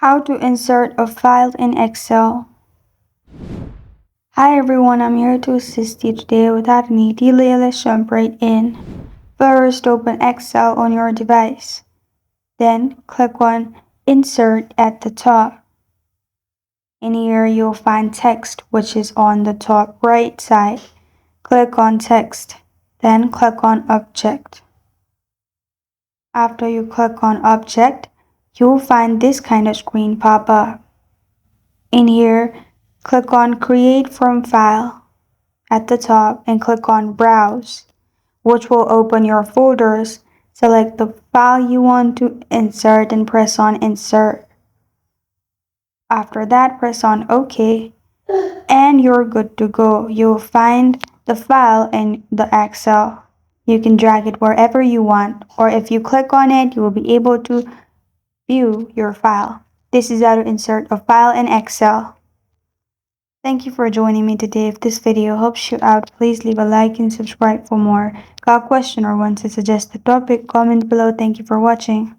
How to insert a file in Excel. Hi everyone, I'm here to assist you today. Without any delay, let's jump right in. First, open Excel on your device. Then click on Insert at the top. In here, you'll find text, which is on the top right side. Click on Text, then click on Object. After you click on Object, you'll find this kind of screen pop up. In here, click on Create from File at the top and click on Browse, which will open your folders. Select the file you want to insert and press on Insert. After that, press on OK and you're good to go. You'll find the file in the Excel. You can drag it wherever you want, or if you click on it, you will be able to view your file. This is how to insert a file in Excel. Thank you for joining me today. If this video helps you out, please leave a like and subscribe for more. Got a question or want to suggest a topic? Comment below. Thank you for watching.